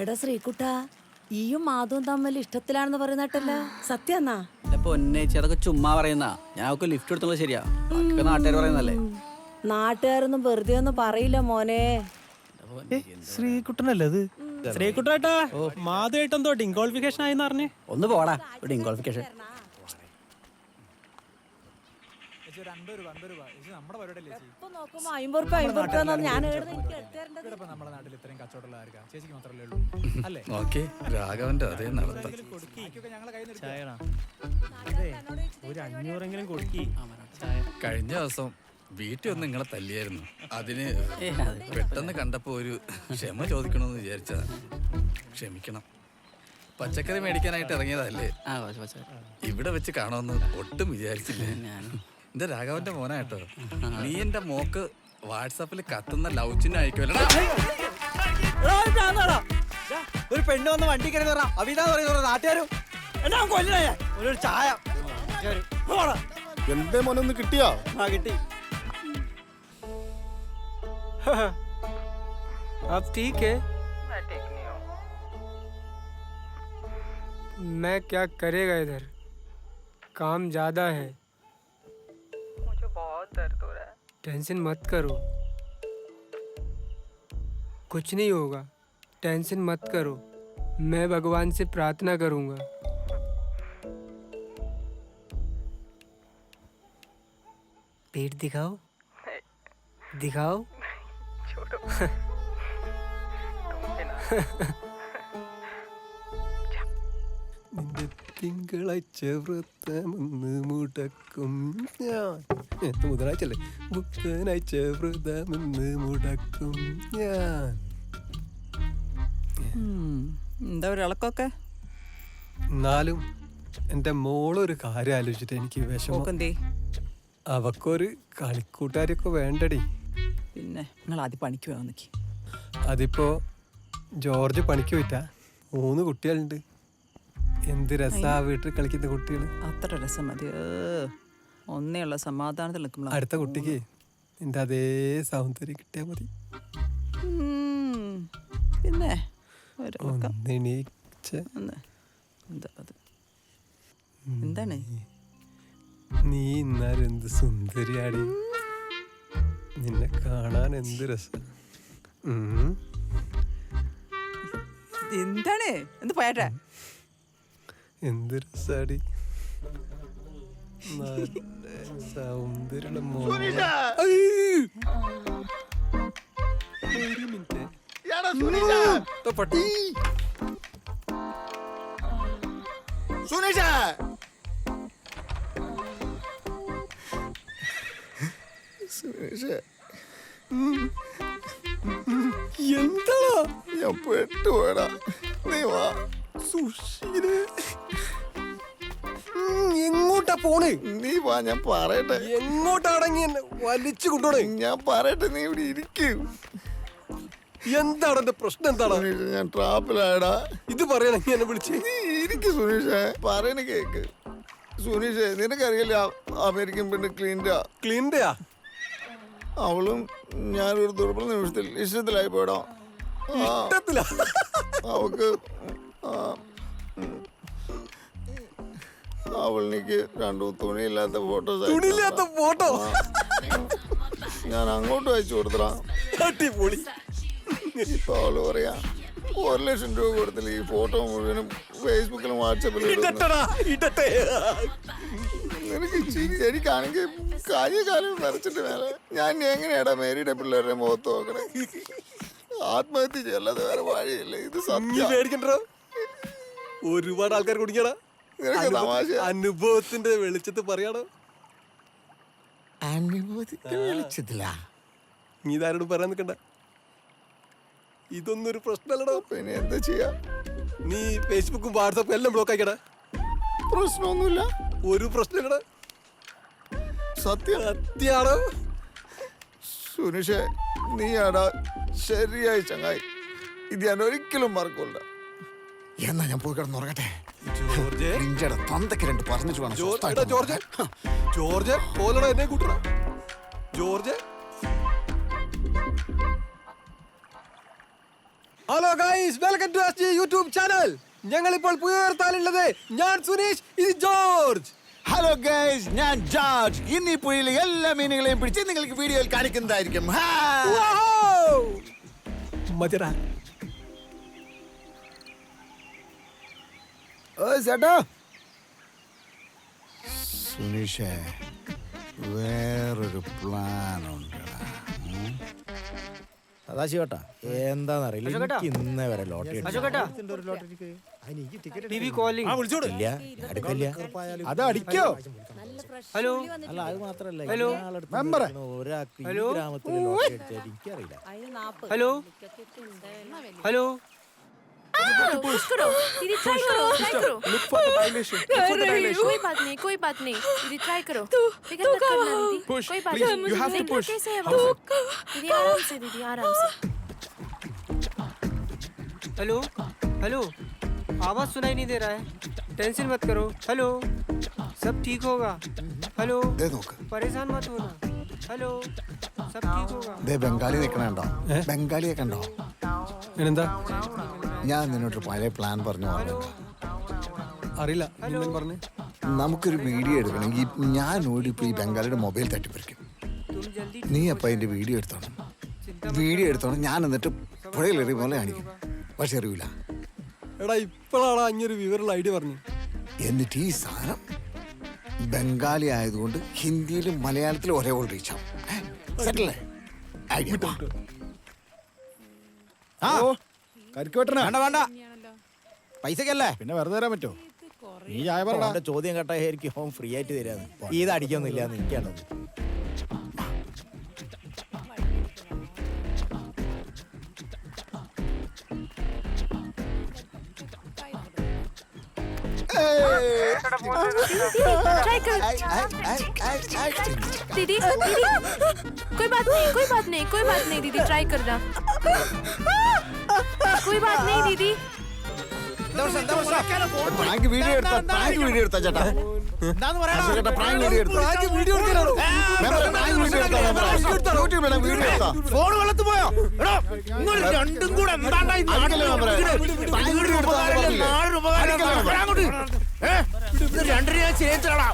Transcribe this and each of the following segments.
എടാ ശ്രീകുട്ടാ, ഈയും മാധവും തമ്മിൽ ഇഷ്ടത്തിലാണെന്ന് പറയുന്നട്ടല്ല, സത്യാന്നാ? പൊന്നേച്ചി അതൊക്കെ ചുമ്മാ പറയുന്ന. ഞാൻ അവർക്ക് ലിഫ്റ്റ് എടുത്തുള്ളത് ശരിയാ, നാട്ടുകാർ പറയുന്നല്ലേ. നാട്ടുകാരൊന്നും വെറുതെ ഒന്നും പറയില്ല മോനെ. ശ്രീകുട്ടനല്ലേ അത്? ശ്രീകുട്ടേട്ടാ, മാധുവായിട്ടെന്തോ ഡിംഗോളിഫിക്കേഷൻ ആയിന്ന് പറഞ്ഞേ. ഒന്ന് പോടാ ഡിംഗോളിഫിക്കേഷൻ. രാഘവന്റെ അതേ നടത്താം. ഒരു 500 കൊടുക്കി. കഴിഞ്ഞ ദിവസം വീട്ടിൽ ഒന്ന് നിങ്ങളെ തല്ലിയായിരുന്നു. അതിന് പെട്ടെന്ന് കണ്ടപ്പോ ഒരു ക്ഷമ ചോദിക്കണമെന്ന് വിചാരിച്ചതാ. ക്ഷമിക്കണം. പച്ചക്കറി മേടിക്കാനായിട്ട് ഇറങ്ങിയതല്ലേ, ഇവിടെ വെച്ച് കാണുമെന്ന് ഒട്ടും വിചാരിച്ചില്ല. എന്റെ രാഘവന്റെ മോനായിട്ടോ. നീ എന്റെ മോക്ക് വാട്സാപ്പിൽ കത്തുന്ന ലവ് ചിഹ്നം അയക്കുമല്ലോ. ഒരു പെണ്ണ് വന്ന് വണ്ടി കയറി അവിതാ പറയുന്ന നാട്ടുകാരും ഒരു ചായ എന്റെ മോനൊന്ന് കിട്ടിയോ? കിട്ടി. अब ठीक है। मैं क्या करेगा इधर, काम ज्यादा है। मुझे बहुत दर्द हो रहा है। टेंशन मत करो, कुछ नहीं होगा। टेंशन मत करो, मैं भगवान से प्रार्थना करूंगा। पेट दिखाओ, दिखाओ। छोड़ो। നിന്റെ തിങ്കളാഴ്ച വ്രതമെന്ന് മുടക്കും ഞാൻ. ബുധനാഴ്ചല്ലേ? ബുധനാഴ്ച വ്രതമെന്ന് മുടക്കും ഞാൻ. എന്താ ഒരു ഇളക്കൊക്കെ? എന്നാലും എൻ്റെ മോളൊരു കാര്യം ആലോചിച്ചിട്ട് എനിക്ക് വിഷമം. അവക്കൊരു കളിക്കൂട്ടുകാരൊക്കെ വേണ്ടടി. പിന്നെ നിങ്ങൾ ആദ്യം പണിക്ക് പോകാൻ നിൽക്കി. അതിപ്പോ ജോർജ് പണിക്ക് പോയിട്ടാ. 3 കുട്ടികളുണ്ട്. എന്ത് രസാ വീട്ടിൽ കളിക്കുന്ന കുട്ടികൾ. അത്ര രസം മതി. ഒന്നേയുള്ള സമാധാനത്തിൽ നിൽക്കുമ്പോൾ അടുത്ത കുട്ടിക്ക് നിന്റെ അതേ സൗന്ദര്യം കിട്ടിയാൽ മതി. പിന്നെ എന്താണ് നീ ഇന്നാലും എന്ത് സുന്ദരിയാടി. നിന്നെ കാണാൻ എന്ത് രസം. എന്താണ് എന്ത് പോയാട്ടെ? എന്ത് രസാടി. സൗന്ദര്യ എന്താ ഞാൻ പെട്ടുപോയടാ. നീ വാ. സുശീലേ, എങ്ങോട്ടാ പോണ്? നീ വാ, ഞാൻ പറയട്ടെ. എങ്ങോട്ടാണെങ്കി എന്നെ വലിച്ചു കൊണ്ടോണേ. ഞാൻ പറയട്ടെ, നീ ഇവിടെ ഇരിക്കും. എന്താണ് എന്റെ പ്രശ്നം? എന്താണ്? ഞാൻ ട്രാപ്പിലായടാ. ഇത് പറയണെങ്കി എന്നെ വിളിച്ച്. നീ ഇരിക്കും സുനീഷേ, പറയണ കേക്ക്. സുനീഷേ, നിനക്കറിയില്ല അമേരിക്കൻ പെണ്ണ് ക്ലീൻഡയാ? അവളും ഞാനൊരു ദുർബല നിമിഷത്തിൽ ഇഷ്ടത്തിലായി പോയടാ. അവക്ക് അവൾക്ക് 2 തുണിയില്ലാത്ത ഫോട്ടോസ്. ഫോട്ടോ ഞാൻ അങ്ങോട്ട് അയച്ചു കൊടുത്തടാ. അടിപൊളി. ഇപ്പൊ അവള് പറയാ 1 ലക്ഷം രൂപ കൊടുത്തില്ല ഈ ഫോട്ടോ മുഴുവനും ഫേസ്ബുക്കിലും വാട്സാപ്പിലും. നിനക്ക് എനിക്കാണെങ്കിൽ കാര്യം വരച്ചിട്ട് മേലെ ഞാൻ എങ്ങനെയാടാ മേരിയുടെ പിള്ളേരുടെ മുഖത്ത് നോക്കണേ? ആത്മഹത്യ ചെയ്യല്ലാതെ വേറെ വഴിയില്ല. ഇത് സത്യം. ഒരുപാട് ആൾക്കാർ കുടിക്കടാ. അനുഭവത്തിന്റെ വെളിച്ചത്ത് പറയാടോ. നീ ഇതാരോട് പറയാൻ നിൽക്കണ്ട. ഇതൊന്നും ഒരു പ്രശ്നമല്ലടോ. പിന്നെ എന്താ ചെയ്യാ? നീ ഫേസ്ബുക്കും വാട്സാപ്പും എല്ലാം ബ്ലോക്ക് ആക്കിയടാ. പ്രശ്നമൊന്നുമില്ല. ഒരു പ്രശ്നമില്ലടാ. സത്യാണോ സുനിഷേ? നീയാടാ ശരിയായി ചങ്ങായി. ഇത് ഞാൻ ഒരിക്കലും മറക്കൂല. എന്നാ ഞാൻ പോയി കിടന്നുറങ്ങട്ടെ. തന്തയ്ക്ക് 2 പറഞ്ഞു വേണം. ജോർജ് പോലടാ എന്നെ കൂട്ടടാ. George. Hello guys, welcome to YouTube channel. ഞങ്ങൾ ഇപ്പോൾ പുതിയുള്ളത്. ഞാൻ സുനീഷ്, ഇത് ജോർജ്. ഹലോ ഗൈസ്, ഞാൻ ജോർജ്. ഇന്ന് ഈ പുഴയിലെ എല്ലാ മീനുകളെയും പിടിച്ച് നിങ്ങൾക്ക് വീഡിയോയിൽ കാണിക്കുന്നതായിരിക്കും. മതിടാ. ഓ ചേട്ടാ, സുനീഷേ, വേറൊരു പ്ലാൻ ഉണ്ട്. സദാശിവട്ടാ, എന്താന്നറിയില്ല, എനിക്ക് ഇന്നേ വരെ ലോട്ടറി टीवी कॉलिंग ഇല്ല, അടുക്കില്ല. അത് അടിക്കോ? हेलो അല്ല, അത് മാത്രല്ല, ഹലോ. മെമ്പറെ. ഒരാൾക്ക് ഈ ഹലോ. ഗ്രാമത്തിൽ ലോട്ടറി അടിച്ചാൽ എനിക്കറിയില്ല. അതിന് 40. हेलो हेलो पुश करो दीदी, ट्राई करो, ट्राई करो। कोई बात नहीं दीदी, ट्राई करो। फिकर मत करना दीदी, कोई बात नहीं। You have to push. कैसे है वो? दीदी आराम से, दीदी आराम से। हेलो हेलो, आवाज सुनाई नहीं दे रहा है। टेंशन मत करो। हेलो, सब ठीक होगा। हेलो, ദേ നോക്ക്, परेशान मत होना। हेलो, सब ठीक होगा। ദേ ബംഗാളി നിൽക്കണുണ്ടോ? ബംഗാളിയെ കണ്ടോ? എന്താ? ഞാൻ നിന്നോട്ട് പഴയ പ്ലാൻ പറഞ്ഞു ഓർമ്മയുണ്ടോ? അറിയില്ല, നിങ്ങൾ പറഞ്ഞേ. നമുക്കൊരു വീഡിയോ എടുക്കണമെങ്കിൽ ഞാൻ ഓടിപ്പോ ഈ ബംഗാളിയുടെ മൊബൈൽ തട്ടിപ്പറിക്കും. तुम जल्दी നീ അപ്പൊ അതിന്റെ വീഡിയോ എടുത്തോണം. വീഡിയോ എടുത്തോണം. ഞാൻ എന്നിട്ട് പുഴയിലെറിയ പോലെ കാണിക്കും. പക്ഷെ അറിയില്ല. എടാ, ഇപ്പോഴാണ് അഞ്ഞൊരു വിവരമുള്ള ഐഡിയ പറഞ്ഞു. എന്നിട്ട് ഈ സാധനം ബംഗാളി ആയതുകൊണ്ട് ഹിന്ദിയിലും മലയാളത്തിലും ഒരേ പോലെ റീച്ച് ആവും. സെറ്റല്ലേ? ഐഡിയ വേണ്ട വേണ്ട, പൈസക്കല്ലേ, പിന്നെ വെറുതെ തരാൻ പറ്റുമോ? നീ ചായ അവന്റെ ചോദ്യം കേട്ടായിരിക്കും ഹോം ഫ്രീ ആയിട്ട് തരാന്ന്. ഇത് അടിക്കൊന്നുമില്ല എന്ന് എനിക്കാണത്. ट्राई कर दीदी, दीदी कोई बात नहीं, कोई बात नहीं दीदी, ट्राई करना। कोई बात नहीं दीदी। പ്രാങ്ക് വീഡിയോ എടുത്താ ചേട്ടാ. എന്താന്ന് പറയണ? ചേട്ടാ, പ്രാങ്ക് വീഡിയോ എടുത്താ. യൂട്യൂബിലെ വീഡിയോ എടുത്താ. ഫോൺ വെള്ളത്ത് പോയോ? എടോ, നിങ്ങൾ രണ്ടും കൂടെ എന്താണ്ടാ ഈ നാട്ടില് പ്രാങ്ക് വീഡിയോ എടുത്താന്ന് പറഞ്ഞില്ലേ? നാടിന് ഉപകാരം അങ്ങോട്ട്. ഇത് രണ്ടിനെ ഞാൻ ചേച്ചടാ.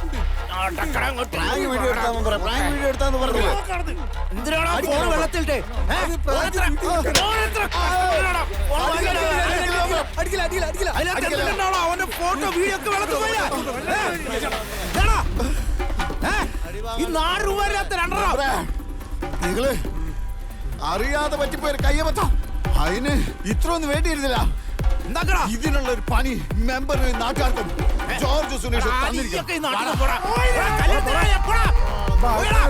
പ്രാങ്ക് വീഡിയോ എടുത്താന്ന് പറയാം. പ്രാങ്ക് വീഡിയോ എടുത്താന്ന് പറഞ്ഞില്ലേ? എന്തിനാണോ ഫോൺ വെള്ളത്തിലിട്ടെ? അവന്റെ ഫോട്ടോ വീഡിയോ ഒക്കെ വെള്ളത്തിൽ പോയാ ഈ 4 രൂപ രണ്ടെണ്ണം. നിങ്ങള് അറിയാതെ പറ്റിപ്പോയ കയ്യബദ്ധം. അതിന് ഇത്രയൊന്നും വേണ്ടിയിരുന്നില്ല. എന്താക്കടാ ഇതിനുള്ള ഒരു പണി മെമ്പറിന് നാട്ടുകാർക്കും ജോർജ് സുനീഷ് തന്നിരിക്കണം. ഈ നാട്ടിൽ പോടാ. കല്യാണത്തിന് പോടാ. പോയെടാ.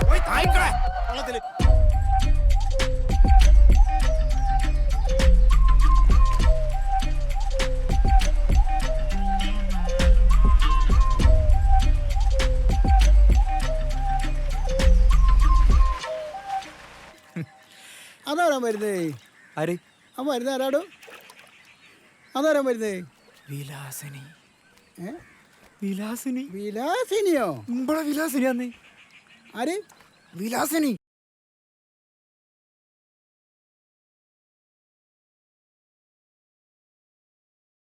പോയി തായ്ക്കട വെള്ളത്തില്. അതാരാ വരുന്നേ? अरे ആ വരുന്ന ആരാടോ? അതാരാ വരുന്നേ? विलासिनी വിലാസിനിയോ? बड़ा विलासिनी आने ആര്? विलासिनी